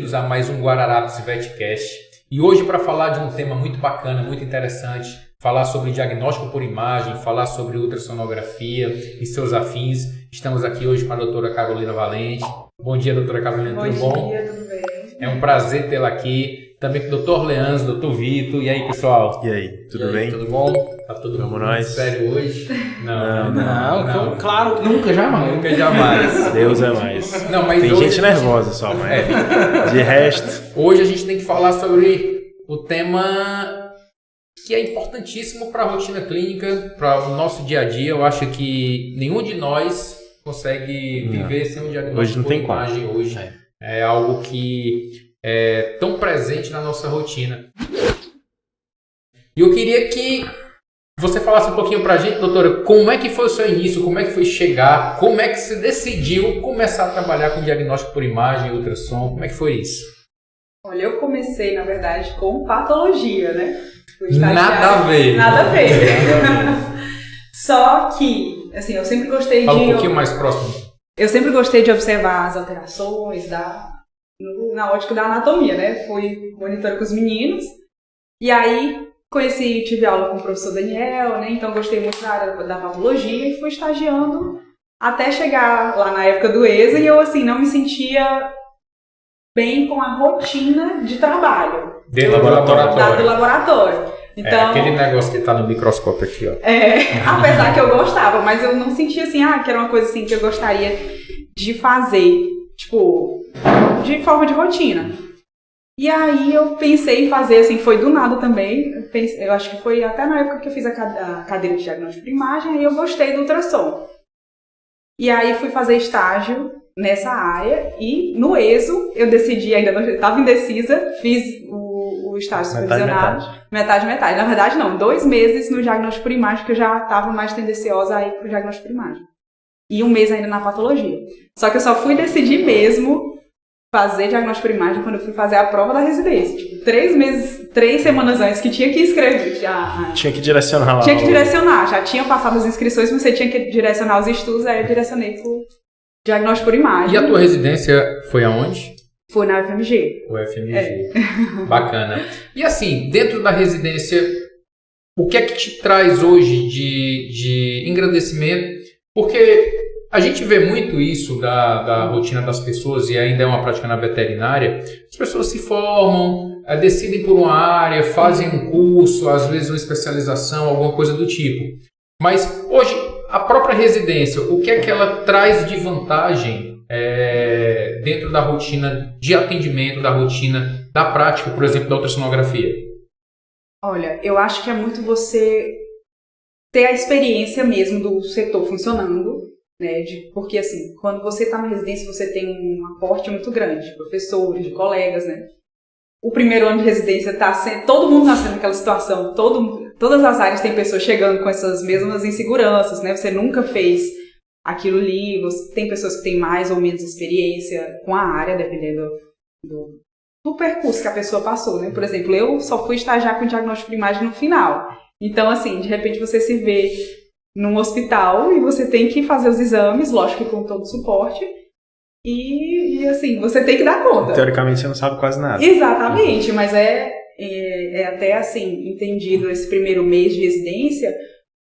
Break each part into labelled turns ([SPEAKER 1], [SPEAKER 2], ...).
[SPEAKER 1] bem-vindos a mais um Guararapes VetCast. E hoje para falar de um tema muito bacana, muito interessante, falar sobre diagnóstico por imagem, falar sobre ultrassonografia e seus afins. Estamos aqui hoje com a doutora Carolina Valente. Bom dia, doutora Carolina, tudo bom?
[SPEAKER 2] Bom dia, tudo bem?
[SPEAKER 1] É um prazer tê-la aqui. Também com o doutor Leandro, doutor Vitor. E aí, pessoal?
[SPEAKER 3] E aí, tudo bem?
[SPEAKER 1] Tudo bom? Tá todo mundo
[SPEAKER 3] nós.
[SPEAKER 1] sério hoje?
[SPEAKER 4] Não, claro, nunca, jamais.
[SPEAKER 1] Nunca, jamais.
[SPEAKER 3] Deus é mais.
[SPEAKER 1] Não, mas
[SPEAKER 3] tem
[SPEAKER 1] hoje
[SPEAKER 3] gente nervosa só, mas de resto...
[SPEAKER 1] Hoje a gente tem que falar sobre o tema que é importantíssimo para a rotina clínica, para o nosso dia a dia. Eu acho que nenhum de nós consegue viver sem um diagnóstico
[SPEAKER 3] Hoje não
[SPEAKER 1] por
[SPEAKER 3] tem
[SPEAKER 1] imagem
[SPEAKER 3] como.
[SPEAKER 1] hoje. É algo que é tão presente na nossa rotina. E eu queria que você falasse um pouquinho para a gente, doutora, como é que foi o seu início, como é que foi chegar, como é que você decidiu começar a trabalhar com diagnóstico por imagem, ultrassom, como é que foi isso?
[SPEAKER 2] Olha, eu comecei, na verdade, com patologia, né?
[SPEAKER 1] Nada a ver.
[SPEAKER 2] Nada a ver. Só que, assim, eu sempre gostei
[SPEAKER 1] Fala um pouquinho mais próximo.
[SPEAKER 2] Eu sempre gostei de observar as alterações na ótica da anatomia, né? Fui monitora com os meninos. E aí, tive aula com o professor Daniel, né? Então, gostei muito da área da patologia e fui estagiando até chegar lá na época do ESA e eu, assim, não me sentia bem com a rotina de trabalho.
[SPEAKER 1] Dentro do laboratório.
[SPEAKER 2] Do laboratório. Então,
[SPEAKER 1] aquele negócio que tá no microscópio aqui, ó.
[SPEAKER 2] Apesar que eu gostava, mas eu não sentia assim, que era uma coisa assim que eu gostaria de fazer, tipo, de forma de rotina. E aí eu pensei em fazer, assim, foi do nada também, eu acho que foi até na época que eu fiz a cadeira de diagnóstico por imagem, aí eu gostei do ultrassom. E aí fui fazer estágio nessa área e no ESO eu decidi, ainda não estava indecisa, fiz o estágio supervisionado. Metade. Na verdade não, 2 meses no diagnóstico por imagem, que eu já estava mais tendenciosa a ir para o diagnóstico por imagem. E 1 mês ainda na patologia. Só que eu só fui decidir mesmo fazer diagnóstico por imagem quando eu fui fazer a prova da residência. Tipo, 3 semanas antes que tinha que escrever.
[SPEAKER 3] Tinha que direcionar lá.
[SPEAKER 2] Tinha que direcionar, já tinha passado as inscrições, mas você tinha que direcionar os estudos, aí eu direcionei pro diagnóstico por imagem.
[SPEAKER 1] E a tua residência foi aonde?
[SPEAKER 2] Foi na UFMG.
[SPEAKER 1] O FMG. Bacana. E assim, dentro da residência, o que é que te traz hoje de engrandecimento? Porque a gente vê muito isso da rotina das pessoas, e ainda é uma prática na veterinária. As pessoas se formam, decidem por uma área, fazem um curso, às vezes uma especialização, alguma coisa do tipo. Mas hoje, a própria residência, o que é que ela traz de vantagem dentro da rotina de atendimento, da rotina da prática, por exemplo, da ultrassonografia?
[SPEAKER 2] Olha, eu acho que é muito você ter a experiência mesmo do setor funcionando, né? Porque assim, quando você está na residência, você tem um aporte muito grande de professores, de colegas, né? O primeiro ano de residência todo mundo nascendo naquela situação, todas as áreas têm pessoas chegando com essas mesmas inseguranças, né? Você nunca fez aquilo ali, tem pessoas que têm mais ou menos experiência com a área, dependendo do percurso que a pessoa passou, né? Por exemplo, eu só fui estagiar com diagnóstico por imagem no final. Então, assim, de repente você se vê num hospital e você tem que fazer os exames, lógico que com todo o suporte, e assim, você tem que dar conta.
[SPEAKER 3] Teoricamente você não sabe quase nada.
[SPEAKER 2] Exatamente, mas é até assim, entendido esse primeiro mês de residência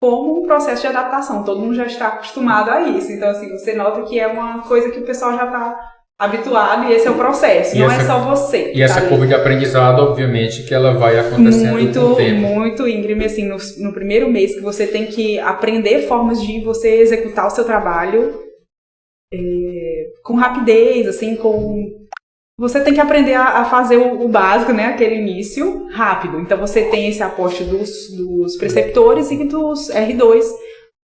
[SPEAKER 2] como um processo de adaptação. Todo mundo já está acostumado a isso. Então, assim, você nota que é uma coisa que o pessoal já está habituado e esse é o processo, não é só você.
[SPEAKER 1] E essa curva de aprendizado, obviamente, que ela vai acontecendo com o tempo.
[SPEAKER 2] Muito íngreme, assim, no primeiro mês que você tem que aprender formas de você executar o seu trabalho com rapidez, assim, você tem que aprender a fazer o básico, né, aquele início rápido. Então você tem esse aporte dos preceptores e dos R2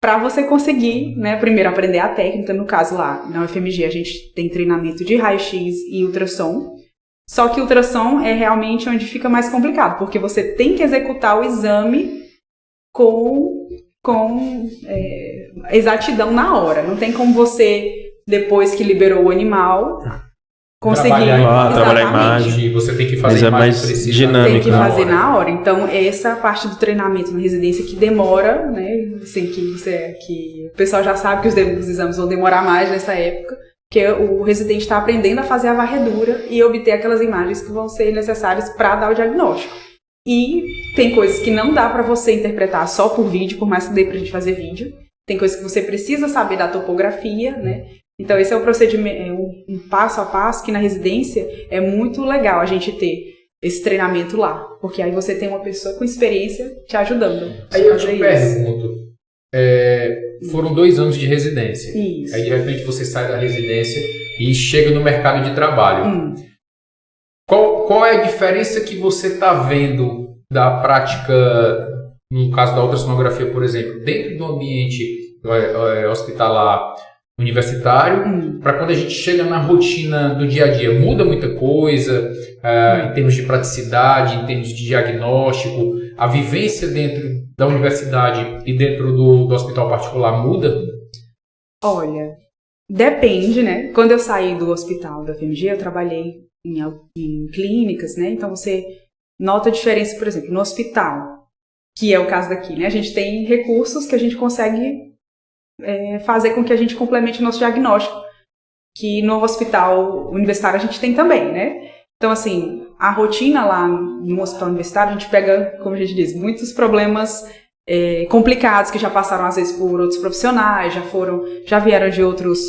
[SPEAKER 2] para você conseguir, né, primeiro aprender a técnica. No caso lá, na UFMG, a gente tem treinamento de raio-x e ultrassom. Só que o ultrassom é realmente onde fica mais complicado, porque você tem que executar o exame com exatidão na hora. Não tem como você, depois que liberou o animal, conseguir
[SPEAKER 3] trabalhar a imagem.
[SPEAKER 1] Você tem que fazer
[SPEAKER 3] mas
[SPEAKER 1] a
[SPEAKER 3] é
[SPEAKER 1] imagem
[SPEAKER 3] mais
[SPEAKER 1] precisa.
[SPEAKER 3] dinâmico.
[SPEAKER 2] Tem que fazer na hora. Então, essa parte do treinamento na residência que demora, né? Assim, que o pessoal já sabe que os exames vão demorar mais nessa época, Porque o residente está aprendendo a fazer a varredura e obter aquelas imagens que vão ser necessárias para dar o diagnóstico. E tem coisas que não dá para você interpretar só por vídeo, por mais que dê para a gente fazer vídeo. Tem coisas que você precisa saber da topografia, né? Então esse é um procedimento, um passo a passo que na residência é muito legal a gente ter esse treinamento lá. Porque aí você tem uma pessoa com experiência te ajudando.
[SPEAKER 1] Aí eu te pergunto, foram 2 anos de residência.
[SPEAKER 2] Isso.
[SPEAKER 1] Aí de repente você sai da residência e chega no mercado de trabalho. Qual é a diferença que você está vendo da prática, no caso da ultrassonografia, por exemplo, dentro do ambiente hospitalar universitário, para quando a gente chega na rotina do dia a dia? Muda muita coisa em termos de praticidade, em termos de diagnóstico? A vivência dentro da universidade e dentro do hospital particular muda?
[SPEAKER 2] Olha, depende, né? Quando eu saí do hospital da FMG, eu trabalhei em clínicas, né? Então você nota a diferença, por exemplo, no hospital, que é o caso daqui, né? A gente tem recursos que a gente consegue fazer com que a gente complemente o nosso diagnóstico, que no hospital universitário a gente tem também, né? Então, assim, a rotina lá no hospital universitário, a gente pega, como a gente diz, muitos problemas complicados que já passaram às vezes por outros profissionais, já vieram de outros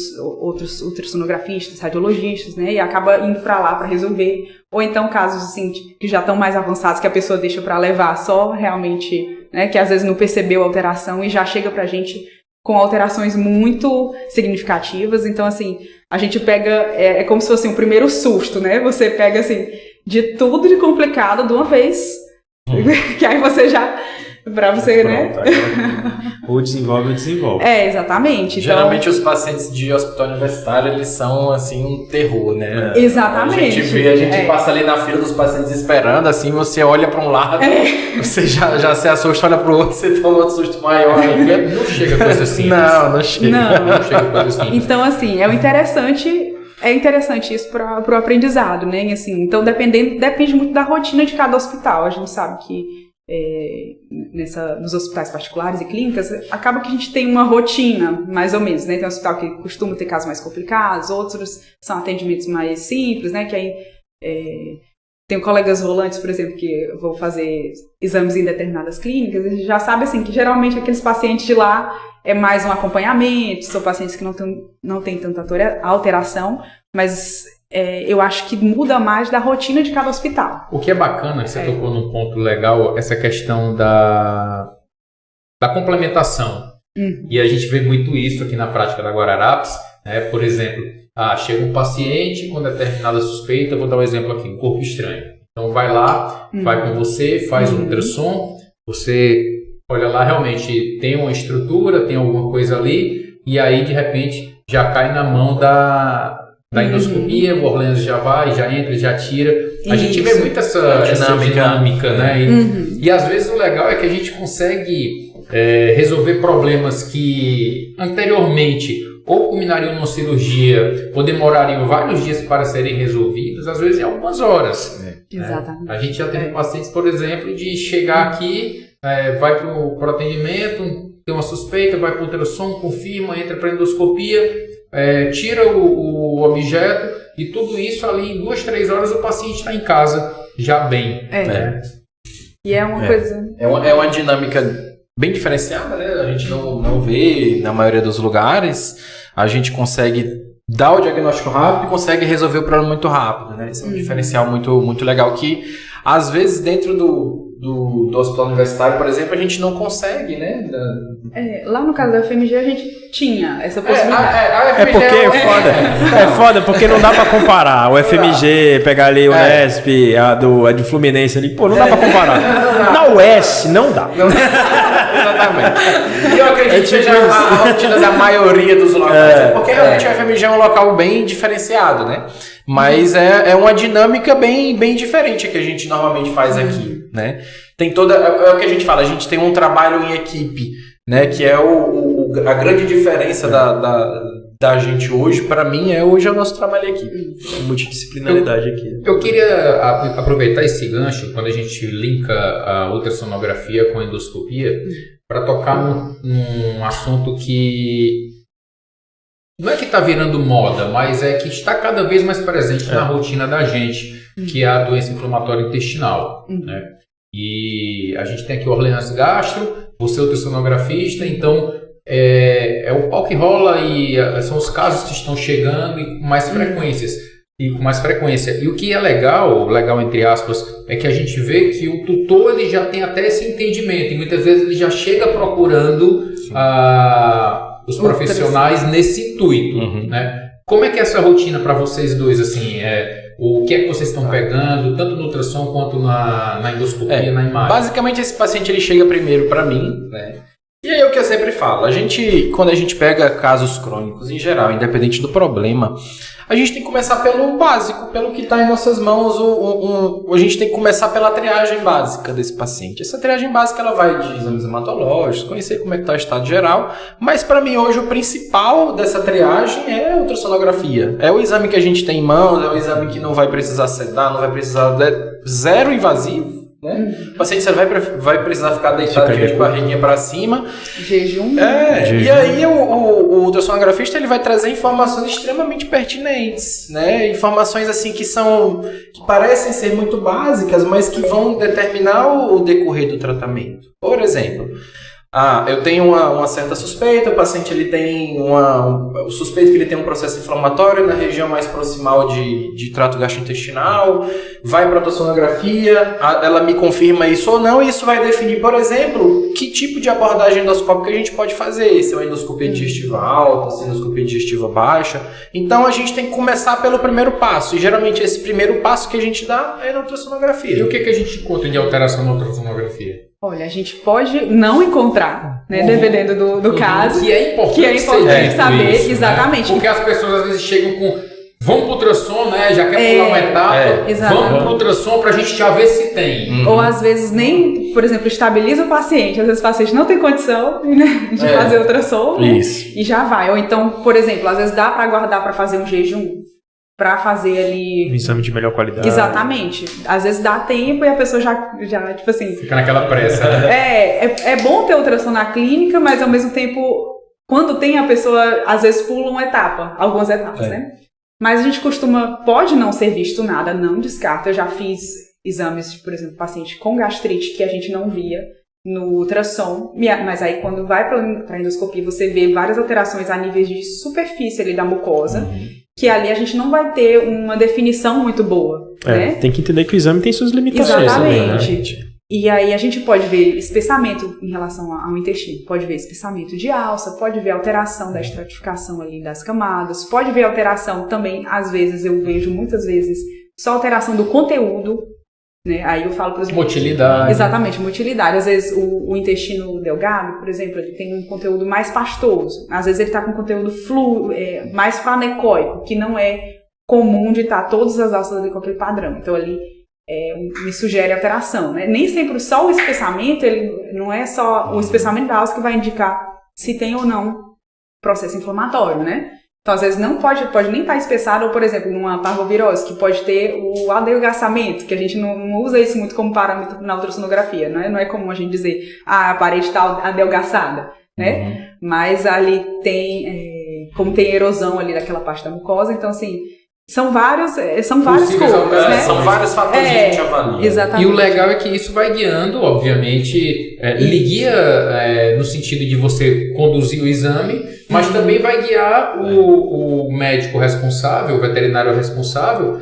[SPEAKER 2] ultrassonografistas, radiologistas, né? E acaba indo para lá para resolver. Ou então casos assim que já estão mais avançados, que a pessoa deixa para levar só realmente, né? Que às vezes não percebeu a alteração e já chega pra gente com alterações muito significativas. Então, assim, a gente pega, é como se fosse um primeiro susto, né? Você pega, assim, de tudo de complicado de uma vez, que aí você já, pra você, né?
[SPEAKER 3] Ou desenvolve.
[SPEAKER 2] Exatamente.
[SPEAKER 4] Geralmente os pacientes de hospital universitário, eles são, assim, um terror, né?
[SPEAKER 2] Exatamente.
[SPEAKER 4] A gente passa ali na fila dos pacientes esperando, assim, você olha para um lado, você já se assusta, olha para o outro, você toma outro susto maior ainda.
[SPEAKER 1] Não chega coisa simples.
[SPEAKER 4] Não chega.
[SPEAKER 2] Não
[SPEAKER 1] chega coisa simples.
[SPEAKER 2] Então, assim, é interessante isso para o aprendizado, né? E, assim, então, depende muito da rotina de cada hospital. A gente sabe que nos hospitais particulares e clínicas, acaba que a gente tem uma rotina, mais ou menos, né? Tem um hospital que costuma ter casos mais complicados, outros são atendimentos mais simples, né? Que aí tenho colegas volantes, por exemplo, que vão fazer exames em determinadas clínicas, a gente já sabe, assim, que geralmente aqueles pacientes de lá é mais um acompanhamento, são pacientes que não têm tanta alteração, mas eu acho que muda mais da rotina de cada hospital.
[SPEAKER 1] O que é bacana, que você tocou num ponto legal, essa questão da complementação. E a gente vê muito isso aqui na prática da Guararapes, né? Por exemplo, chega um paciente com determinada suspeita, vou dar um exemplo aqui, um corpo estranho. Então vai lá, vai com você, faz um ultrassom, você olha lá, realmente tem uma estrutura, tem alguma coisa ali, e aí de repente já cai na mão da endoscopia, o Orlando já vai, já entra, já tira. A gente vê muito essa dinâmica, né? E às vezes o legal é que a gente consegue resolver problemas que anteriormente ou culminariam numa cirurgia ou demorariam vários dias para serem resolvidos, às vezes em algumas horas.
[SPEAKER 2] Exatamente.
[SPEAKER 1] A gente já teve pacientes, por exemplo, de chegar aqui, vai para o atendimento, tem uma suspeita, vai para o ultrassom, confirma, entra para a endoscopia, tira o objeto e tudo isso ali em 2-3 horas o paciente está em casa já bem.
[SPEAKER 2] E é uma coisa...
[SPEAKER 4] É uma dinâmica bem diferenciada, né? A gente não vê na maioria dos lugares. A gente consegue dar o diagnóstico rápido e consegue resolver o problema muito rápido, né? Esse é um diferencial muito, muito legal que, às vezes, dentro do hospital universitário, por exemplo, a gente não consegue, né?
[SPEAKER 2] Lá no caso da FMG a gente tinha essa possibilidade.
[SPEAKER 3] É foda, porque não dá pra comparar. O FMG, pegar ali o Unesp, a de Fluminense ali, não dá pra comparar. Na UES, não dá.
[SPEAKER 4] Exatamente. E eu acredito que seja a rotina da maioria dos locais, porque realmente o FMG é um local bem diferenciado, né? Mas é uma dinâmica bem diferente que a gente normalmente faz aqui, né? Tem é o que a gente fala, a gente tem um trabalho em equipe, né? Que é a grande diferença da gente hoje, para mim, hoje é o nosso trabalho em equipe.
[SPEAKER 3] Multidisciplinaridade aqui.
[SPEAKER 1] Eu queria aproveitar esse gancho, quando a gente linka a ultrassonografia com a endoscopia, para tocar num assunto que não é que está virando moda, mas é que está cada vez mais presente na rotina da gente, que é a doença inflamatória intestinal, né? E a gente tem aqui o Orleans Gastro, você é ultrassonografista, então é o pau que rola e são os casos que estão chegando e com mais frequência. E o que é legal entre aspas, é que a gente vê que o tutor ele já tem até esse entendimento e muitas vezes ele já chega procurando os profissionais nesse intuito, né? Como é que é essa rotina para vocês dois, assim, o que é que vocês estão pegando, tanto no ultrassom quanto na endoscopia, na imagem?
[SPEAKER 4] Basicamente, esse paciente ele chega primeiro para mim, né? E aí é o que eu sempre falo, quando a gente pega casos crônicos em geral, independente do problema, a gente tem que começar pelo básico, pelo que está em nossas mãos, a gente tem que começar pela triagem básica desse paciente. Essa triagem básica ela vai de exames hematológicos, conhecer como é que está o estado geral, mas para mim hoje o principal dessa triagem é a ultrassonografia. É o exame que a gente tem em mãos, é o exame que não vai precisar sedar, não vai precisar zero invasivo. Né? O paciente vai precisar ficar deitado de barriguinha para cima.
[SPEAKER 2] Jejum.
[SPEAKER 4] E aí o ultrassonografista ele vai trazer informações extremamente pertinentes, né? Informações assim que parecem ser muito básicas, mas que vão determinar o decorrer do tratamento. Por exemplo, eu tenho uma certa suspeita, o paciente ele tem o suspeito que ele tem um processo inflamatório na região mais proximal de trato gastrointestinal, vai para a ultrassonografia, ela me confirma isso ou não, e isso vai definir, por exemplo, que tipo de abordagem endoscópica a gente pode fazer, se é uma endoscopia digestiva alta, se é uma endoscopia digestiva baixa. Então a gente tem que começar pelo primeiro passo, e geralmente esse primeiro passo que a gente dá é na ultrassonografia.
[SPEAKER 1] E o que a gente encontra de alteração na ultrassonografia?
[SPEAKER 2] Olha, a gente pode não encontrar, né, dependendo do caso.
[SPEAKER 1] Que é importante
[SPEAKER 2] saber,
[SPEAKER 1] isso,
[SPEAKER 2] exatamente.
[SPEAKER 1] Né? Porque as pessoas às vezes chegam com, vamos pro ultrassom, né, já quer pular uma etapa, vamos pro ultrassom pra gente já ver se tem.
[SPEAKER 2] Ou às vezes nem, por exemplo, estabiliza o paciente, às vezes o paciente não tem condição, né, de fazer ultrassom, e já vai. Ou então, por exemplo, às vezes dá pra aguardar pra fazer um jejum, pra fazer ali...
[SPEAKER 3] Um exame de melhor qualidade.
[SPEAKER 2] Exatamente. Às vezes dá tempo e a pessoa já tipo assim...
[SPEAKER 1] Fica naquela pressa, né?
[SPEAKER 2] É bom ter ultrassom na clínica, mas ao mesmo tempo, quando tem a pessoa, às vezes pula algumas etapas, né? Mas a gente pode não ser visto nada, não descarta. Eu já fiz exames, por exemplo, paciente com gastrite que a gente não via no ultrassom, mas aí quando vai pra endoscopia, você vê várias alterações a níveis de superfície ali da mucosa, que ali a gente não vai ter uma definição muito boa, né?
[SPEAKER 3] Tem que entender que o exame tem suas limitações.
[SPEAKER 2] Exatamente.
[SPEAKER 3] Também, né?
[SPEAKER 2] E aí a gente pode ver espessamento em relação ao intestino, pode ver espessamento de alça, pode ver alteração da estratificação ali das camadas, pode ver alteração também, às vezes eu vejo muitas vezes só alteração do conteúdo, né? Aí eu falo, por exemplo...
[SPEAKER 1] Motilidade.
[SPEAKER 2] Exatamente, motilidade. Às vezes o intestino delgado, por exemplo, ele tem um conteúdo mais pastoso. Às vezes ele está com conteúdo mais planecóico, que não é comum de estar todas as alças ali com aquele padrão. Então ali me sugere alteração, né? Nem sempre só o espessamento, ele não é só o espessamento da alça que vai indicar se tem ou não processo inflamatório, né? Então, às vezes, não pode nem estar espessado, ou, por exemplo, numa parvovirose, que pode ter o adelgaçamento, que a gente não usa isso muito como parâmetro na ultrassonografia, né? Não é comum a gente dizer, a parede está adelgaçada, né? Mas ali como tem erosão ali daquela parte da mucosa, então, assim, são várias coisas, né?
[SPEAKER 4] São vários fatores que a gente avalia.
[SPEAKER 2] Exatamente.
[SPEAKER 1] E o legal é que isso vai guiando, obviamente, ele guia no sentido de você conduzir o exame, mas também vai guiar o médico responsável, o veterinário responsável,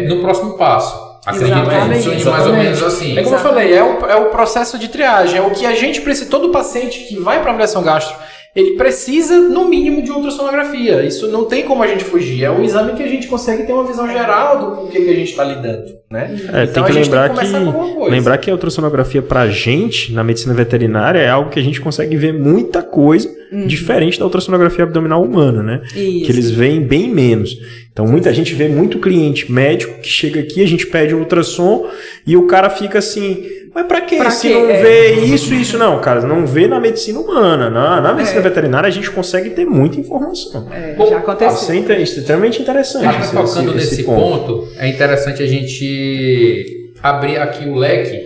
[SPEAKER 1] no próximo passo. Acredito que funcione mais ou menos assim.
[SPEAKER 4] É como eu falei, é o processo de triagem, é o que a gente precisa, todo paciente que vai para avaliação gastro, ele precisa, no mínimo, de ultrassonografia. Isso não tem como a gente fugir. É um exame que a gente consegue ter uma visão geral do com que a gente está lidando, né?
[SPEAKER 3] Então, tem que lembrar que a ultrassonografia pra gente, na medicina veterinária, é algo que a gente consegue ver muita coisa diferente da ultrassonografia abdominal humana, né? Isso. Que eles veem bem menos. Então, muita gente vê muito cliente médico que chega aqui, a gente pede um ultrassom e o cara fica assim... Mas pra quê? Se não vê isso, não, cara, não vê na medicina humana. Na medicina veterinária a gente consegue ter muita informação.
[SPEAKER 2] Já aconteceu.
[SPEAKER 3] Isso é extremamente interessante.
[SPEAKER 1] Mas tocando nesse ponto, é interessante a gente abrir aqui o leque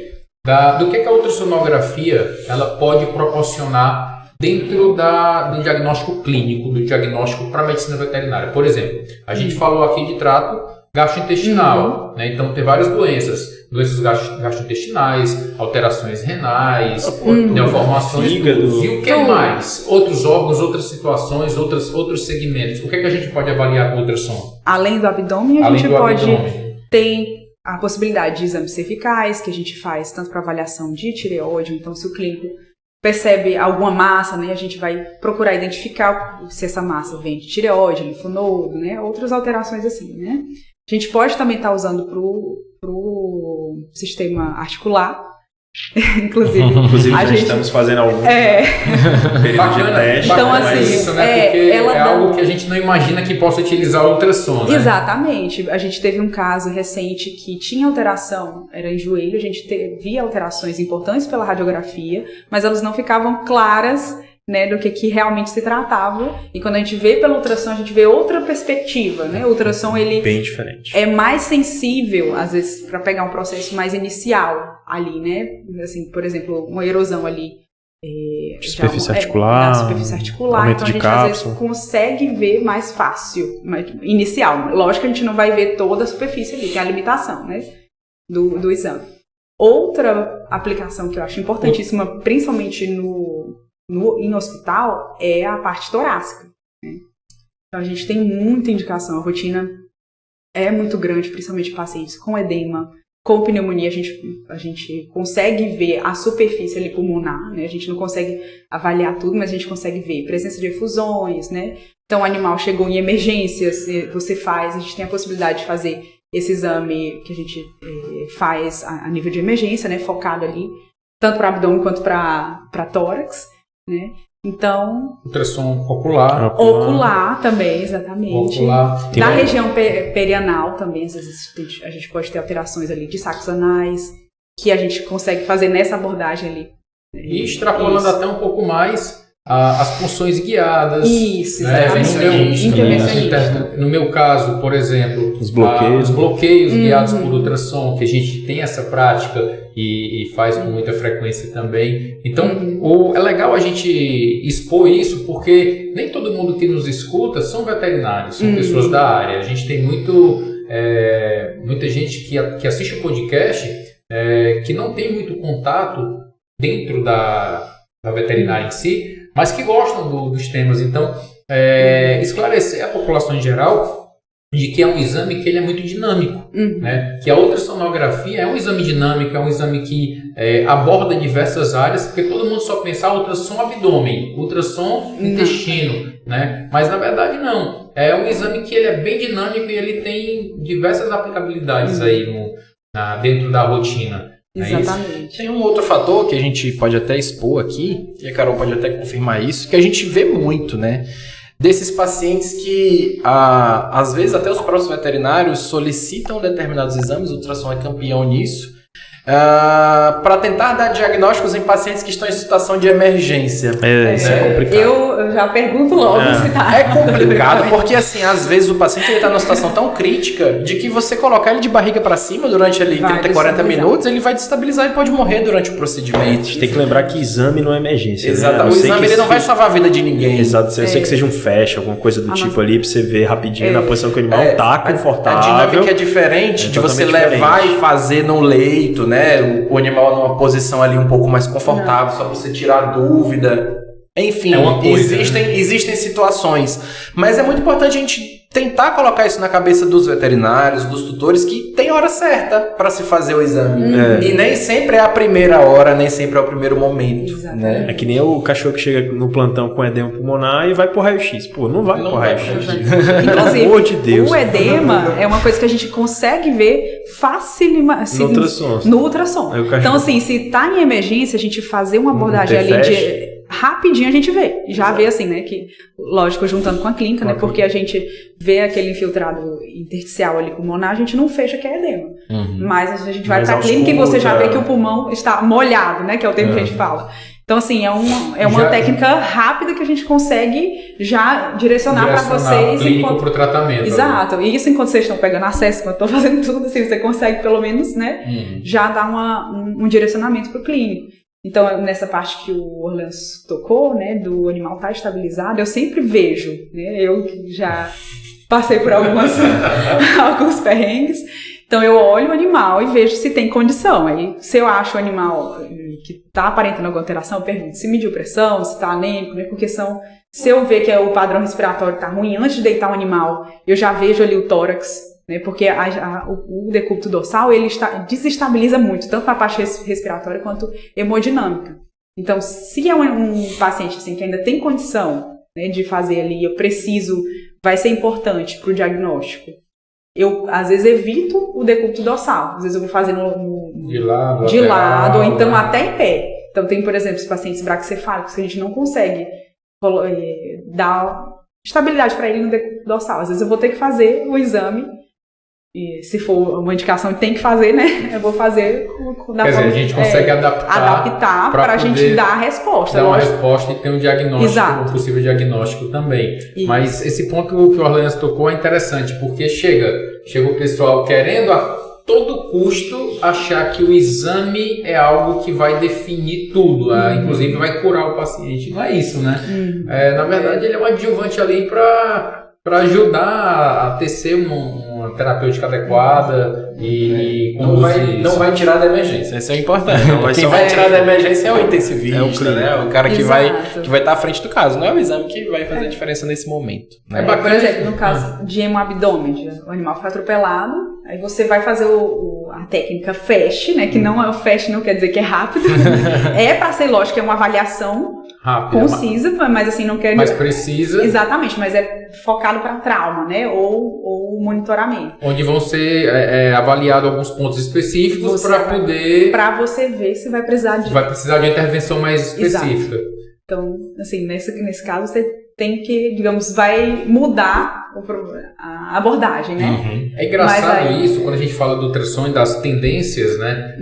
[SPEAKER 1] do que a ultrassonografia ela pode proporcionar dentro do diagnóstico clínico, do diagnóstico para a medicina veterinária. Por exemplo, a gente falou aqui de trato gastrointestinal, né? Então tem várias doenças gastrointestinais, alterações renais, neoformações e o que mais? Outros órgãos, outras situações, outros segmentos. O que é que a gente pode avaliar com o ultrassom?
[SPEAKER 2] Além do abdômen, a gente pode ter a possibilidade de exames cervicais, que a gente faz tanto para avaliação de tireoide, então se o clínico percebe alguma massa, né, a gente vai procurar identificar se essa massa vem de tireoide, linfonodo, né, outras alterações assim, né. A gente pode também estar usando pro sistema articular, inclusive
[SPEAKER 3] já estamos fazendo algum período de teste.
[SPEAKER 2] Então, assim,
[SPEAKER 1] isso, né? Porque é algo que a gente não imagina que possa utilizar o ultrassom, né?
[SPEAKER 2] Exatamente. A gente teve um caso recente que tinha alteração, era em joelho, a gente via alterações importantes pela radiografia, mas elas não ficavam claras, né, do que realmente se tratava, e quando a gente vê pelo ultrassom, a gente vê outra perspectiva, né, o ultrassom, ele
[SPEAKER 3] bem diferente.
[SPEAKER 2] É mais sensível, às vezes, para pegar um processo mais inicial ali, né, assim, por exemplo, uma erosão ali,
[SPEAKER 3] superfície articular,
[SPEAKER 2] superfície articular,
[SPEAKER 3] aumento
[SPEAKER 2] então a gente às vezes consegue ver mais fácil, inicial, lógico que a gente não vai ver toda a superfície ali, que é a limitação, né, do exame. Outra aplicação que eu acho importantíssima, principalmente em hospital, é a parte torácica, né? Então a gente tem muita indicação, a rotina é muito grande, principalmente pacientes com edema, com pneumonia, a gente consegue ver a superfície ali pulmonar, né? A gente não consegue avaliar tudo, mas a gente consegue ver presença de efusões, né? Então o animal chegou em emergências, a gente tem a possibilidade de fazer esse exame que a gente faz a nível de emergência, né? Focado ali, tanto para abdômen quanto para tórax, né? Então,
[SPEAKER 1] ultrassom ocular
[SPEAKER 2] também, exatamente. Na região perianal também, às vezes a gente pode ter alterações ali de sacos anais, que a gente consegue fazer nessa abordagem ali.
[SPEAKER 1] E extrapolando até um pouco mais as punções guiadas.
[SPEAKER 2] Isso,
[SPEAKER 1] né?
[SPEAKER 2] Intervencionista.
[SPEAKER 1] No meu caso, por exemplo, os bloqueios guiados por ultrassom, que a gente tem essa prática e faz com muita frequência também. Então, é legal a gente expor isso, porque nem todo mundo que nos escuta são veterinários, são pessoas da área. A gente tem muita gente que assiste o podcast que não tem muito contato dentro da veterinária em si, mas que gostam dos temas. Então, esclarecer a população em geral de que é um exame que ele é muito dinâmico, né? Que a ultrassonografia é um exame dinâmico, é um exame que aborda diversas áreas, porque todo mundo só pensa ultrassom abdômen, ultrassom intestino, né? Mas na verdade não. É um exame que ele é bem dinâmico e ele tem diversas aplicabilidades aí dentro da rotina.
[SPEAKER 2] Exatamente.
[SPEAKER 4] Tem um outro fator que a gente pode até expor aqui, e a Carol pode até confirmar isso, que a gente vê muito, né? Desses pacientes que, às vezes, até os próprios veterinários solicitam determinados exames, o ultrassom é campeão nisso, para tentar dar diagnósticos em pacientes que estão em situação de emergência.
[SPEAKER 3] Isso é complicado.
[SPEAKER 2] Eu já pergunto logo se tá.
[SPEAKER 4] É complicado porque, assim, às vezes o paciente está numa situação tão crítica de que você colocar ele de barriga para cima durante ali 30, 40 minutos, ele vai destabilizar e pode morrer durante o procedimento.
[SPEAKER 3] A gente tem que lembrar que exame não é emergência.
[SPEAKER 4] Exato. Né? O exame ele não vai salvar a vida de ninguém.
[SPEAKER 3] Exato. Eu sei que seja um FAST, alguma coisa do tipo ali, para você ver rapidinho na posição que o animal tá confortável.
[SPEAKER 4] A dinâmica é diferente de você levar e fazer no leito, né? O animal numa posição ali um pouco mais confortável, só pra você tirar a dúvida. Enfim, existem situações. Mas é muito importante a gente tentar colocar isso na cabeça dos veterinários, dos tutores, que tem hora certa para se fazer o exame. E nem sempre é a primeira hora, nem sempre é o primeiro momento. Né?
[SPEAKER 3] É que nem o cachorro que chega no plantão com edema pulmonar e vai pro raio-x. Pô, não vai pro raio-x.
[SPEAKER 2] Inclusive, pelo amor de Deus. O edema é uma coisa que a gente consegue ver facilmente no ultrassom. Então, assim, se tá em emergência, a gente fazer uma abordagem ali rapidinho a gente vê. Já vê assim, né? Que, lógico, juntando com a clínica, né? Porque a gente vê aquele infiltrado intersticial ali pulmonar, a gente não fecha que é edema. Mas a gente vai pra clínica e você já vê que o pulmão está molhado, né? Que é o termo que a gente fala. Então, assim, é uma técnica rápida que a gente consegue já direcionar para vocês.
[SPEAKER 1] Clínico pro tratamento.
[SPEAKER 2] Exato. E isso enquanto vocês estão pegando acesso, enquanto estão fazendo tudo, assim, você consegue pelo menos, né? Já dar um direcionamento pro clínico. Então, nessa parte que o Orlando tocou, né, do animal estar estabilizado, eu sempre vejo, né, eu que já passei por alguns perrengues, então eu olho o animal e vejo se tem condição. Aí, se eu acho o animal que está aparentando alguma alteração, eu pergunto se mediu pressão, se está anêmico, né, porque se eu ver que o padrão respiratório está ruim, antes de deitar o animal, eu já vejo ali o tórax, né, porque o decúbito dorsal ele desestabiliza muito, tanto na parte respiratória quanto hemodinâmica. Então, se é um paciente assim, que ainda tem condição, né, de fazer ali, vai ser importante para o diagnóstico. Eu, às vezes, evito o decúbito dorsal. Às vezes eu vou fazer de lado, ou então até em pé. Então, tem, por exemplo, os pacientes braquicefálicos que a gente não consegue dar estabilidade para ele no decúbito dorsal. Às vezes eu vou ter que fazer o exame. E se for uma indicação que tem que fazer, né? Eu vou fazer da
[SPEAKER 1] Quer dizer, a gente consegue adaptar
[SPEAKER 2] para a gente dar a resposta.
[SPEAKER 1] Dar uma resposta e ter um diagnóstico, um possível diagnóstico também. Isso. Mas esse ponto que o Orlando tocou é interessante, porque chega o pessoal querendo a todo custo achar que o exame é algo que vai definir tudo, inclusive vai curar o paciente. Não é isso, né? Na verdade, ele é um adjuvante ali para ajudar a tecer uma terapêutica adequada e
[SPEAKER 4] não vai tirar da emergência, isso é importante. Quem vai tirar da emergência é o intensivista, né? O cara que vai estar à frente do caso, não é o exame que vai fazer a diferença nesse momento. Né?
[SPEAKER 2] Por exemplo, no caso de hemoabdômen, o animal foi atropelado, aí você vai fazer a técnica FAST, né? Que não é o FAST, não quer dizer que é rápido. É para ser lógico, é uma avaliação rápida, concisa, mas assim, não quer...
[SPEAKER 1] Mas precisa...
[SPEAKER 2] Exatamente, mas é focado para trauma, né? Ou monitoramento.
[SPEAKER 1] Onde vão ser avaliados alguns pontos específicos para
[SPEAKER 2] você ver se vai precisar de...
[SPEAKER 1] Vai precisar de uma intervenção mais específica.
[SPEAKER 2] Exato. Então, assim, nesse caso, você tem que, digamos, vai mudar a abordagem, né?
[SPEAKER 1] É engraçado isso, quando a gente fala do ultrassom e das tendências, né?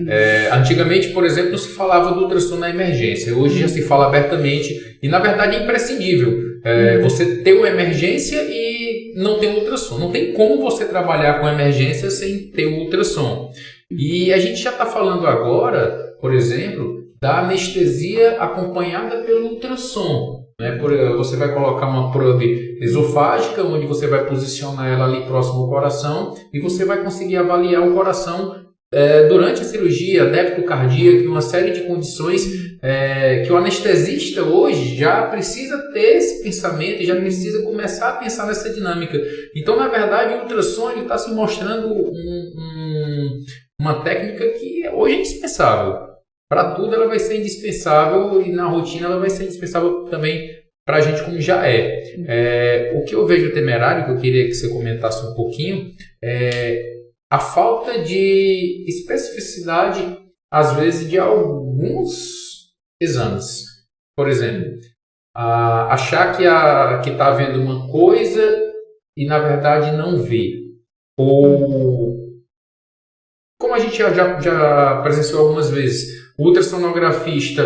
[SPEAKER 1] Antigamente, por exemplo, não se falava do ultrassom na emergência. Hoje já se fala abertamente e, na verdade, é imprescindível. Você ter uma emergência e não ter ultrassom. Não tem como você trabalhar com emergência sem ter o ultrassom. E a gente já está falando agora, por exemplo, da anestesia acompanhada pelo ultrassom. Né? Você vai colocar uma probe esofágica, onde você vai posicionar ela ali próximo ao coração e você vai conseguir avaliar o coração durante a cirurgia, débito cardíaco, uma série de condições que o anestesista hoje já precisa ter esse pensamento e já precisa começar a pensar nessa dinâmica. Então, na verdade, o ultrassom está se mostrando uma técnica que hoje é indispensável. Para tudo ela vai ser indispensável e na rotina ela vai ser indispensável também para a gente como já é. O que eu vejo temerário, que eu queria que você comentasse um pouquinho, é a falta de especificidade, às vezes, de alguns exames. Por exemplo, achar que está vendo uma coisa e na verdade não vê. Ou, como a gente já presenciou algumas vezes, o ultrassonografista,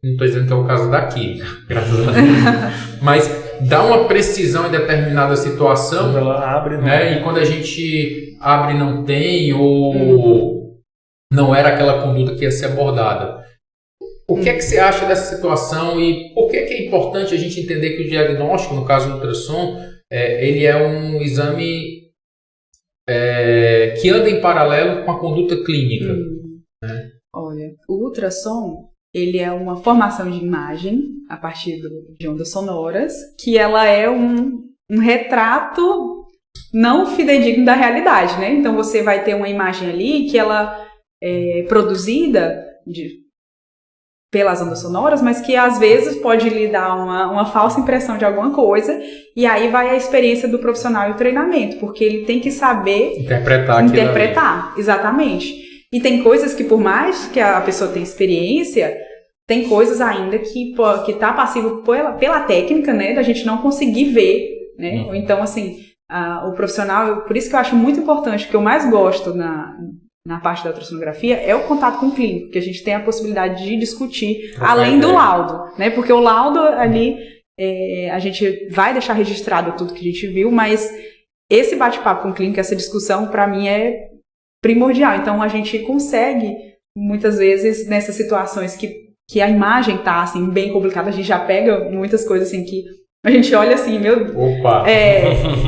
[SPEAKER 1] não estou dizendo que é o caso daqui, graças a Deus, mas dá uma precisão em determinada situação.
[SPEAKER 3] Quando ela abre, não
[SPEAKER 1] né? E quando a gente abre, não tem, ou não era aquela conduta que ia ser abordada. O que é que você acha dessa situação e por que é importante a gente entender que o diagnóstico, no caso do ultrassom, ele é um exame que anda em paralelo com a conduta clínica? Né?
[SPEAKER 2] Olha, o ultrassom, ele é uma formação de imagem a partir de ondas sonoras, que ela é um retrato não fidedigno da realidade, né? Então você vai ter uma imagem ali que ela é produzida pelas ondas sonoras, mas que às vezes pode lhe dar uma falsa impressão de alguma coisa, e aí vai a experiência do profissional e o treinamento, porque ele tem que saber interpretar, exatamente. E tem coisas que, por mais que a pessoa tenha experiência, tem coisas ainda que está passível pela técnica, né, da gente não conseguir ver, né? Ou então, assim, o profissional, por isso que eu acho muito importante, o que eu mais gosto na parte da ultrassonografia é o contato com o clínico, que a gente tem a possibilidade de discutir além do laudo, né? Porque o laudo ali, a gente vai deixar registrado tudo que a gente viu, mas esse bate-papo com o clínico, essa discussão, para mim é primordial. Então, a gente consegue, muitas vezes, nessas situações que que a imagem tá, assim, bem complicada, a gente já pega muitas coisas, assim, que a gente olha assim,
[SPEAKER 1] Opa!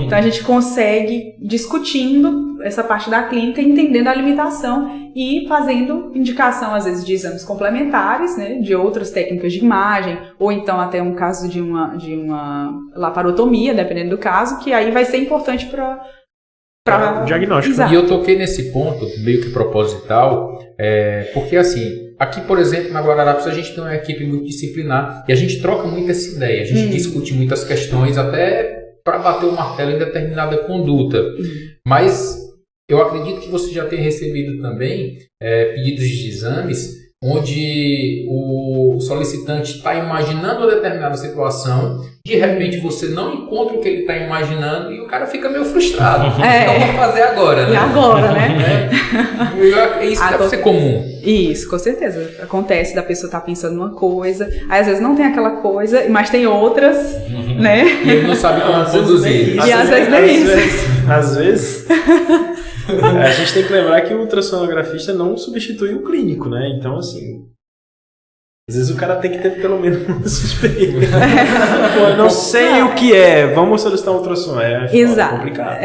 [SPEAKER 2] Então a gente consegue discutindo essa parte da clínica, entendendo a limitação e fazendo indicação, às vezes, de exames complementares, né, de outras técnicas de imagem, ou então até um caso de uma laparotomia, dependendo do caso, que aí vai ser importante para
[SPEAKER 3] diagnóstico.
[SPEAKER 2] Exato.
[SPEAKER 1] E eu toquei nesse ponto, meio que proposital, porque assim, aqui, por exemplo, na Guararapes, a gente tem uma equipe multidisciplinar e a gente troca muito essa ideia, a gente discute muitas questões até para bater o martelo em determinada conduta. Mas eu acredito que você já tenha recebido também pedidos de exames onde o solicitante está imaginando uma determinada situação, de repente você não encontra o que ele está imaginando e o cara fica meio frustrado. Então vamos fazer agora, né?
[SPEAKER 2] E agora, né?
[SPEAKER 1] Isso deve ser comum.
[SPEAKER 2] Isso, com certeza. Acontece da pessoa estar pensando numa coisa, aí às vezes não tem aquela coisa, mas tem outras, né?
[SPEAKER 1] E ele não sabe como produzir.
[SPEAKER 2] E às vezes nem isso.
[SPEAKER 3] Às vezes... a gente tem que lembrar que o ultrassonografista não substitui o clínico, né? Então, assim... Às vezes o cara tem que ter pelo menos uma suspeita. Pô, eu não sei o que é, vamos solicitar um ultrassom.
[SPEAKER 2] Exato.
[SPEAKER 3] Complicado.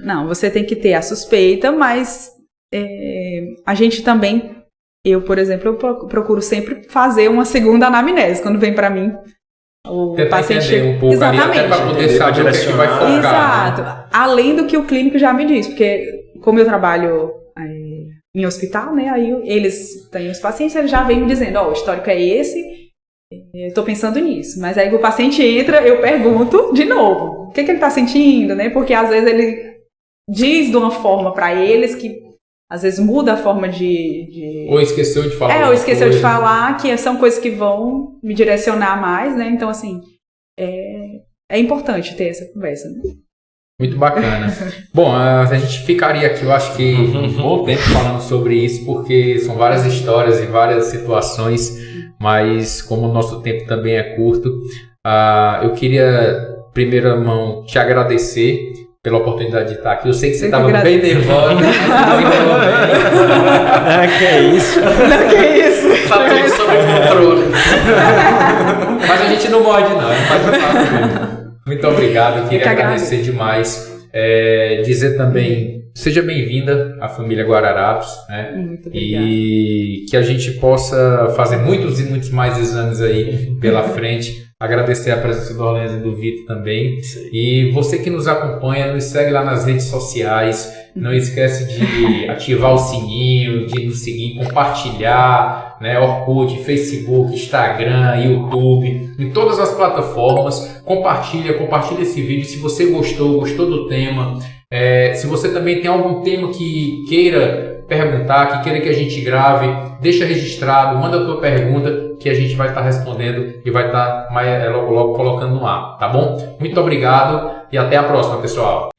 [SPEAKER 2] Não, você tem que ter a suspeita, mas a gente também... Eu, por exemplo, eu procuro sempre fazer uma segunda anamnese quando vem para mim. O paciente
[SPEAKER 1] um pouco
[SPEAKER 2] exatamente.
[SPEAKER 1] Até para poder saber o que vai focar.
[SPEAKER 2] Exato.
[SPEAKER 1] Né?
[SPEAKER 2] Além do que o clínico já me diz, porque como eu trabalho em hospital, né, aí eles têm os pacientes, eles já vêm me dizendo, o histórico é esse, eu tô pensando nisso. Mas aí o paciente entra, eu pergunto de novo, o que ele tá sentindo, né, porque às vezes ele diz de uma forma para eles que às vezes muda a forma de...
[SPEAKER 1] Ou esqueceu de falar.
[SPEAKER 2] Ou esqueceu de falar, que são coisas que vão me direcionar mais, né? Então, assim, é importante ter essa conversa, né?
[SPEAKER 1] Muito bacana. Bom, a gente ficaria aqui, eu acho que um bom tempo falando sobre isso, porque são várias histórias e várias situações, mas como o nosso tempo também é curto, eu queria, em primeira mão, te agradecer pela oportunidade de estar aqui. Eu sei que você estava bem nervosa.
[SPEAKER 3] Que é isso?
[SPEAKER 2] Não, que é isso?
[SPEAKER 4] Tá tudo sob controle.
[SPEAKER 1] Mas a gente não morde, não. Muito obrigado. Eu queria agradecer demais. Dizer também, seja bem-vinda à família Guararapes. Né?
[SPEAKER 2] Muito obrigada.
[SPEAKER 1] E que a gente possa fazer muitos e muitos mais exames aí pela frente. Agradecer a presença do Orlando e do Vitor também. Sim. E você que nos acompanha, nos segue lá nas redes sociais. Não esquece de ativar o sininho, de nos seguir, compartilhar, né? Orkut, Facebook, Instagram, YouTube, em todas as plataformas. Compartilha esse vídeo. Se você gostou do tema. Se você também tem algum tema que queira perguntar, que queira que a gente grave, deixa registrado, manda a tua pergunta que a gente vai estar respondendo e vai estar logo colocando no ar, tá bom? Muito obrigado e até a próxima, pessoal!